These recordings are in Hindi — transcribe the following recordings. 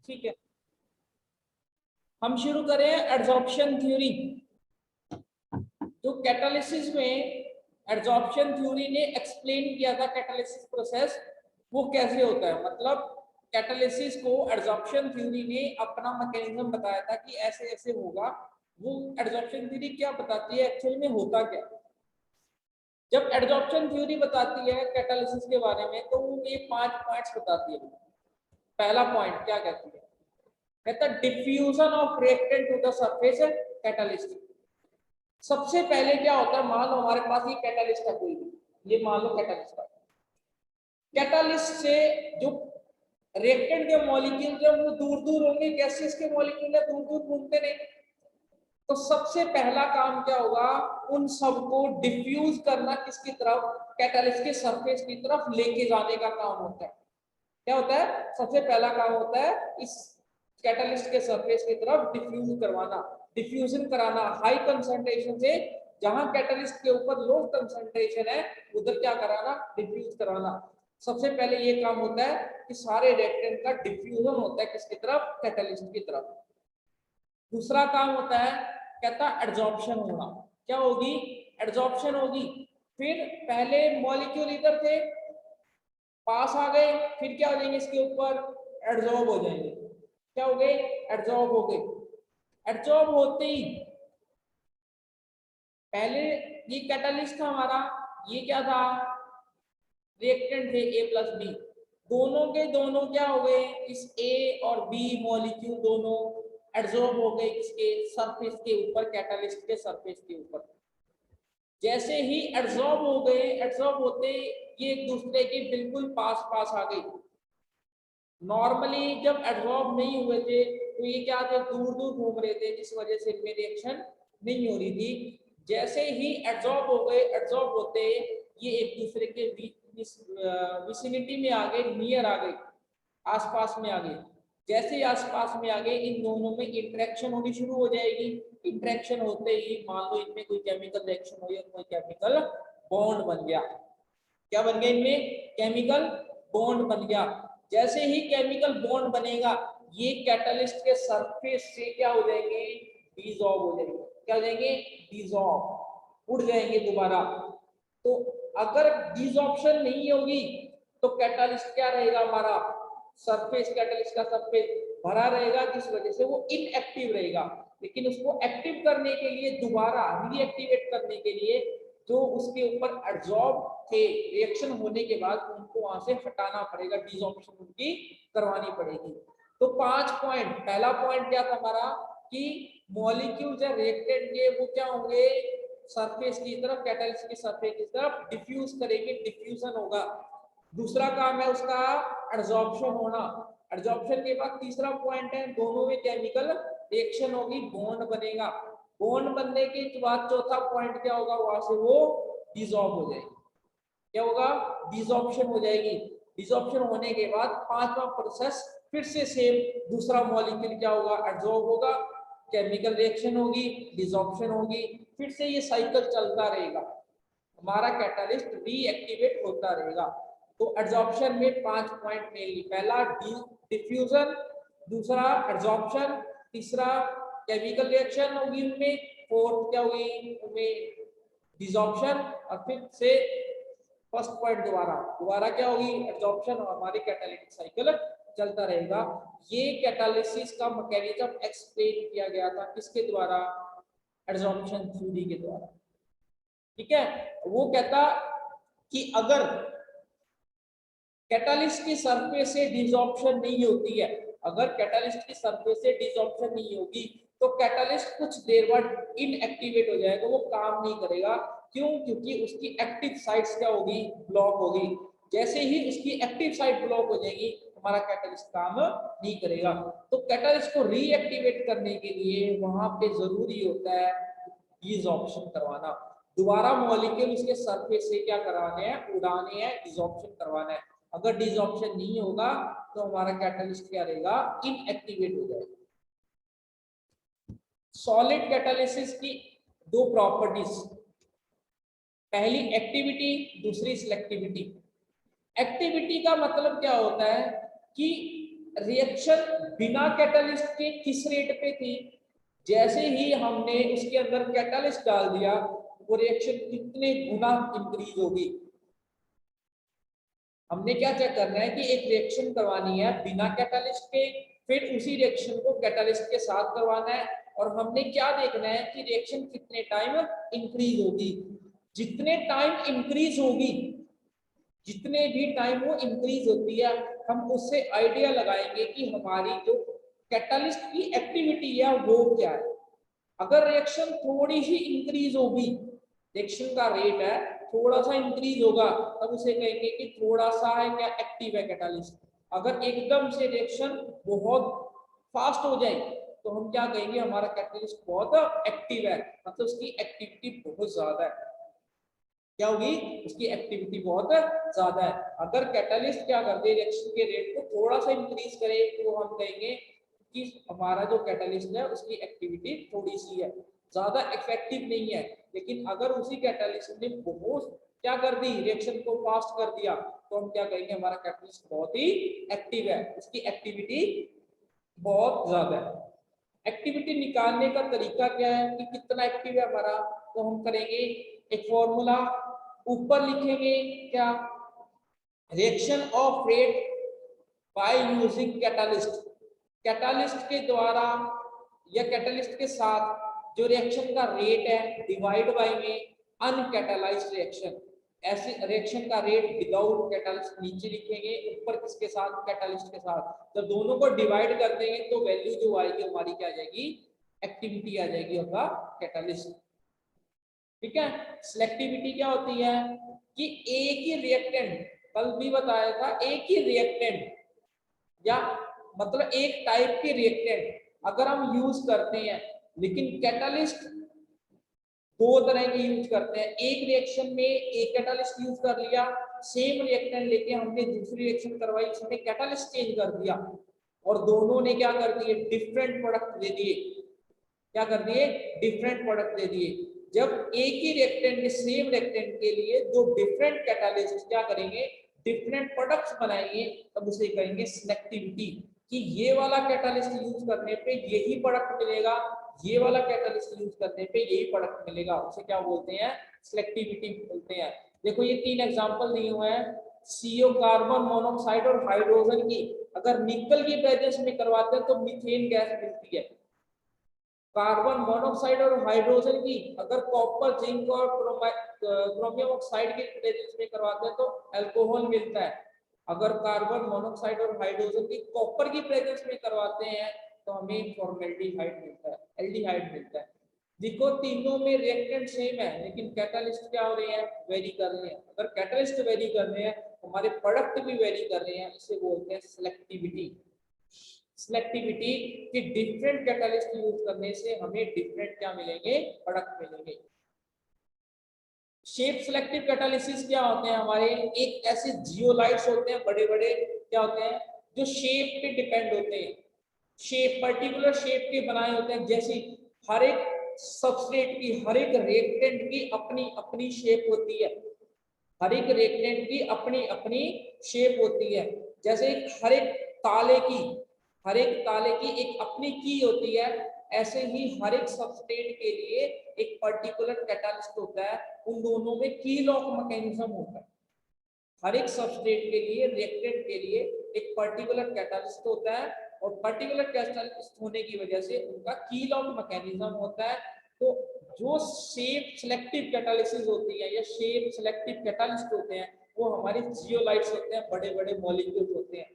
ठीक है, हम शुरू करें एड्सॉर्प्शन थ्योरी। तो कैटालिसिस में एड्सॉर्प्शन थ्योरी ने एक्सप्लेन किया था कैटालिसिस प्रोसेस वो कैसे होता है, मतलब कैटालिसिस को एड्सॉर्प्शन थ्योरी ने अपना मैकेनिज्म बताया था कि ऐसे ऐसे होगा। वो एड्सॉर्प्शन थ्योरी क्या बताती है, एक्चुअल में होता क्या। जब एड्सॉर्प्शन थ्योरी बताती है कैटालिसिस के बारे में तो वो ये 5 पॉइंट्स बताती है। पहला पॉइंट क्या कहती है, कहता diffusion of reactant to the surface catalyst. सबसे पहले क्या होता है, मान लो हमारे पास ये कैटालिस्ट है कोई भी, ये मान लो कैटालिस्ट है। कैटालिस्ट से जो रिएक्टेंट के मॉलिक्यूल जब वो दूर दूर होंगे, गैसेस के मॉलिक्यूल है दूर दूर घूमते नहीं, तो सबसे पहला काम क्या होगा, उन सबको डिफ्यूज करना किसकी तरफ, कैटालिस्ट के सरफेस की तरफ लेके जाने का काम होता है। क्या होता है, सबसे पहला काम होता है इस कैटालिस्ट के सरफेस की तरफ डिफ्यूज करवाना, डिफ्यूजन कराना हाई कंसंट्रेशन से, जहां कैटालिस्ट के ऊपर लो कंसंट्रेशन है उधर क्या कराना, डिफ्यूज कराना। सबसे पहले ये काम होता है कि सारे रिएक्टेंट का डिफ्यूजन होता है किसकी तरफ, कैटालिस्ट की तरफ। दूसरा काम होता है, कहता एड्सॉर्प्शन होना। क्या होगी, एड्सॉर्प्शन होगी। फिर पहले मॉलिक्यूल इधर थे, पास आ गए, फिर क्या हो जाएंगे इसके ऊपर, एड्सॉर्ब हो जाएंगे। क्या हो गए, एड्सॉर्ब हो गए। एड्सॉर्ब होते ही पहले ये कैटालिस्ट था हमारा, ये क्या था, रिएक्टेंट थे ए प्लस बी, दोनों के दोनों क्या हो गए, इस ए और बी मॉलिक्यूल दोनों एड्सॉर्ब हो गए इसके सरफेस के ऊपर, कैटालिस्ट के सरफेस के ऊपर। जैसे ही एड्सॉर्ब हो गए, एड्सॉर्ब होते ये एक दूसरे के बिल्कुल पास पास आ गए। नॉर्मली जब एड्सॉर्ब नहीं हुए थे तो ये क्या थे, दूर दूर घूम रहे थे, जिस वजह से इनमें रिएक्शन नहीं हो रही थी। जैसे ही एड्सॉर्ब हो गए, एड्सॉर्ब होते ये एक दूसरे के विसिनिटी में आ गए, नियर आ गए, आसपास में आ गए। जैसे ही आसपास में आ गए, इन दोनों में इंटरेक्शन होनी शुरू हो जाएगी। इंटरेक्शन होते ही मान लो इनमें कोई केमिकल रिएक्शन हो या कोई केमिकल बॉन्ड बन गया। क्या बन गया, इनमें केमिकल बॉन्ड बन गया। जैसे ही केमिकल बॉन्ड बनेगा, ये कैटलिस्ट के सरफेस से क्या हो जाएंगे, डिसॉल्व हो जाएंगे। क्या हो जाएंगे, डिसॉल्व, उड़ जाएंगे दोबारा। तो अगर डिसॉर्प्शन नहीं होगी तो कैटलिस्ट क्या रहेगा, हमारा सरफेस, कैटलिस्ट का सरफेस भरा रहेगा, जिस वजह से वो इनएक्टिव रहेगा। लेकिन उसको एक्टिव करने के लिए, दोबारा रीएक्टिवेट करने के लिए, जो उसके ऊपर एड्सॉर्ब थे रिएक्शन होने के बाद, उनको वहां से हटाना पड़ेगा, डिसॉर्प्शन उनकी करवानी पड़ेगी। तो 5 पॉइंट, पहला पॉइंट क्या था हमारा, कि मॉलिक्यूल जो रिएक्टेंट के वो क्या होंगे, सरफेस की तरफ, कैटलिस्ट की सरफेस की तरफ डिफ्यूज करेंगे, डिफ्यूजन होगा। दूसरा काम है उसका एड्सॉर्प्शन होना। एड्सॉर्प्शन के बाद तीसरा पॉइंट है, दोनों में केमिकल रिएक्शन होगी, बॉन्ड बनेगा। बॉन्ड बनने के बाद चौथा पॉइंट क्या होगा, वहां से वो डिसॉल्व हो जाएगी। क्या होगा, डिसॉर्प्शन हो जाएगी। डिसॉर्प्शन होने के बाद पांचवा प्रोसेस फिर से सेम, दूसरा मॉलिक्यूल क्या होगा, एड्सॉर्ब होगा, केमिकल रिएक्शन होगी, डिसॉर्प्शन होगी, फिर से ये साइकिल चलता रहेगा, हमारा कैटालिस्ट रीएक्टिवेट होता रहेगा। तो एड्सॉर्प्शन में 5 पॉइंट मेनली, पहला डिफ्यूजन, दूसरा एड्सॉर्प्शन, तीसरा केमिकल रिएक्शन होगी उनमें, फोर्थ क्या होगी उनमें डिसॉर्प्शन, और फिर से फर्स्ट पॉइंट दोबारा क्या होगी, एड्सॉर्प्शन, और हमारी कैटालिटिक साइकिल चलता रहेगा। ये कैटालिसिस का मैकेनिज्म एक्सप्लेन किया गया था किसके द्वारा, एड्सॉर्प्शन थ्योरी के द्वारा। ठीक है, वो कहता कि अगर कैटालिस्ट की सरफेस से डिसॉर्प्शन नहीं होती है, अगर कैटालिस्ट की सरफेस से डिसॉर्प्शन नहीं होगी तो कैटालिस्ट कुछ देर बाद इनएक्टिवेट हो जाएगा, वो काम नहीं करेगा। क्यों, क्योंकि उसकी एक्टिव साइट्स क्या होगी, ब्लॉक होगी। जैसे ही उसकी एक्टिव साइट ब्लॉक हो जाएगी, हमारा कैटालिस्ट काम नहीं करेगा। तो कैटालिस्ट को रीएक्टिवेट करने के लिए वहां पे जरूरी होता है डिसॉर्प्शन करवाना, दोबारा मॉलिक्यूल उसके सरफेस से क्या कराने हैं, उड़ाने हैं, डिसॉर्प्शन करवाना है। अगर डिसॉर्प्शन नहीं होगा तो हमारा कैटालिस्ट क्या रहेगा, इनएक्टिवेट हो जाएगा। सॉलिड कैटालिसिस की दो प्रॉपर्टीज, पहली एक्टिविटी, दूसरी सिलेक्टिविटी। एक्टिविटी का मतलब क्या होता है कि रिएक्शन बिना कैटलिस्ट के किस रेट पे थी, जैसे ही हमने उसके अंदर कैटलिस्ट डाल दिया वो रिएक्शन कितने गुना इंक्रीज होगी। हमने क्या चेक करना है कि एक रिएक्शन करवानी है बिना कैटलिस्ट के, फिर उसी रिएक्शन को कैटलिस्ट के साथ करवाना है, और हमने क्या देखना है कि रिएक्शन कितने टाइम इंक्रीज होगी। जितने टाइम इंक्रीज होगी, जितने भी टाइम वो इंक्रीज होती है, हम उससे आइडिया लगाएंगे कि हमारी जो कैटलिस्ट की एक्टिविटी है वो क्या है। अगर रिएक्शन थोड़ी ही इंक्रीज होगी, रिएक्शन का रेट है थोड़ा सा इंक्रीज होगा, तब उसे कहेंगे कि थोड़ा सा है क्या, एक्टिव है कैटलिस्ट। अगर एकदम से रिएक्शन बहुत फास्ट हो जाए तो हम क्या कहेंगे, हमारा कैटलिस्ट बहुत एक्टिव है, मतलब उसकी एक्टिविटी बहुत ज्यादा है। क्या होगी, उसकी एक्टिविटी बहुत ज्यादा है। अगर कैटलिस्ट क्या कर दे, रिएक्शन के रेट को थोड़ा सा इंक्रीज करे तो हम कहेंगे कि हमारा जो कैटलिस्ट है उसकी एक्टिविटी थोड़ी सी है, ज्यादा इफेक्टिव नहीं है। लेकिन अगर उसी कैटलिस्ट ने बहुत क्या कर दी, रिएक्शन को फास्ट कर दिया, तो हम क्या कहेंगे, हमारा कैटलिस्ट बहुत ही एक्टिव है, उसकी एक्टिविटी बहुत ज्यादा है। एक्टिविटी निकालने का तरीका क्या है कि कितना एक्टिव है हमारा, तो हम करेंगे एक फॉर्मूला, ऊपर लिखेंगे क्या, reaction of rate by using catalyst. Catalyst के द्वारा या कैटलिस्ट के साथ जो रिएक्शन का रेट है डिवाइड बाय में अनकैटलाइज्ड रिएक्शन। ऐसे रिएक्शन का रेट विदाउट कैटलिस्ट नीचे लिखेंगे, ऊपर किसके साथ, कैटलिस्ट के साथ। जब दोनों को डिवाइड कर देंगे तो वैल्यू जो आएगी हमारी क्या आ जाएगी, एक्टिविटी आ जाएगी होगा कैटलिस्ट। ठीक है। सिलेक्टिविटी क्या होती है कि एक ही रिएक्टेंट, कल भी बताया था, एक ही रिएक्टेंट या मतलब एक टाइप के रिएक्टेंट अगर हम यूज करते हैं, लेकिन कैटलिस्ट दो तरह के यूज करते हैं। एक रिएक्शन में एक कैटलिस्ट यूज कर लिया, सेम रिएक्टेंट लेके हमने दूसरी रिएक्शन करवाई, उसमें कैटलिस्ट चेंज कर दिया और दोनों ने क्या कर दिए, डिफरेंट प्रोडक्ट दे दिए। क्या कर दिए, डिफरेंट प्रोडक्ट दे दिए। जब एक ही रिएक्टेंट के, सेम रिएक्टेंट के लिए दो डिफरेंट कैटलिस्ट क्या करेंगे, डिफरेंट प्रोडक्ट्स बनाएंगे, तब उसे कहेंगे सिलेक्टिविटी, कि ये वाला कैटलिस्ट यूज करने पे यही प्रोडक्ट मिलेगा, ये वाला कैटलिस्ट यूज करने पे यही प्रोडक्ट मिलेगा। उसे क्या बोलते हैं, सिलेक्टिविटी बोलते हैं। देखो ये तीन एग्जांपल दिए हुए हैं, सीओ कार्बन मोनोऑक्साइड और हाइड्रोजन की अगर निकल की प्रेजेंस में करवाते हैं तो मीथेन गैस मिलती है। कार्बन मोनोऑक्साइड और हाइड्रोजन की अगर कॉपर, जिंक और क्रोमियम ऑक्साइड के प्रेजेंस में करवाते हैं तो अल्कोहल मिलता है। अगर कार्बन मोनोऑक्साइड और हाइड्रोजन की कॉपर की प्रेजेंस में करवाते हैं तो हमें फॉर्मेल्डिहाइड मिलता है, एल्डिहाइड मिलता है। देखो तीनों में रिएक्टेंट सेम है, लेकिन कैटलिस्ट क्या हो रहे हैं, वेरी कर रहे हैं। अगर कैटलिस्ट वेरी कर रहे हैं, हमारे प्रोडक्ट भी वेरी कर रहे हैं, इसे बोलते हैं सिलेक्टिविटी। सिलेक्टिविटी कि डिफरेंट कैटलिस्ट यूज करने से हमें डिफरेंट क्या मिलेंगे, प्रोडक्ट मिलेंगे। शेप सिलेक्टिव कैटालिसिस क्या होते हैं हमारे, एक ऐसे जियोलाइट्स होते हैं बड़े बड़े, क्या होते हैं, जो शेप पे डिपेंड होते हैं, शेप पर्टिकुलर शेप के बनाए होते हैं। जैसे हर एक सबस्ट्रेट की, हर एक रिएक्टेंट की अपनी अपनी शेप होती है, हर एक रिएक्टेंट की अपनी अपनी शेप होती है। जैसे हर एक ताले की, हर एक ताले की एक अपनी की होती है, ऐसे ही हर एक सबस्ट्रेट के लिए एक पर्टिकुलर कैटालिस्ट होता है। उन दोनों में की लॉक मैकेनिज्म होता है। हर एक सबस्ट्रेट के लिए, रिएक्टेंट के लिए एक पर्टिकुलर कैटालिस्ट होता है, और पर्टिकुलर कैटालिस्ट होने की वजह से उनका की लॉक मैकेनिज्म होता है। तो जो शेप सिलेक्टिव कैटालिसिस होती है या शेप सिलेक्टिव कैटालिस्ट होते हैं, वो हमारे जियोलाइट्स होते हैं, बड़े बड़े मॉलिक्यूल्स होते हैं।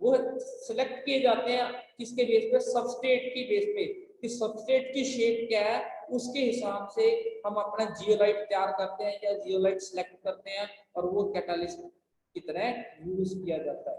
वो सिलेक्ट किए जाते हैं किसके बेस पे, सबस्ट्रेट की बेस पे, कि सबस्ट्रेट की शेप क्या है, उसके हिसाब से हम अपना जियोलाइट तैयार करते हैं या जियोलाइट सिलेक्ट करते हैं, और वो कैटालिस्ट की तरह यूज किया जाता है।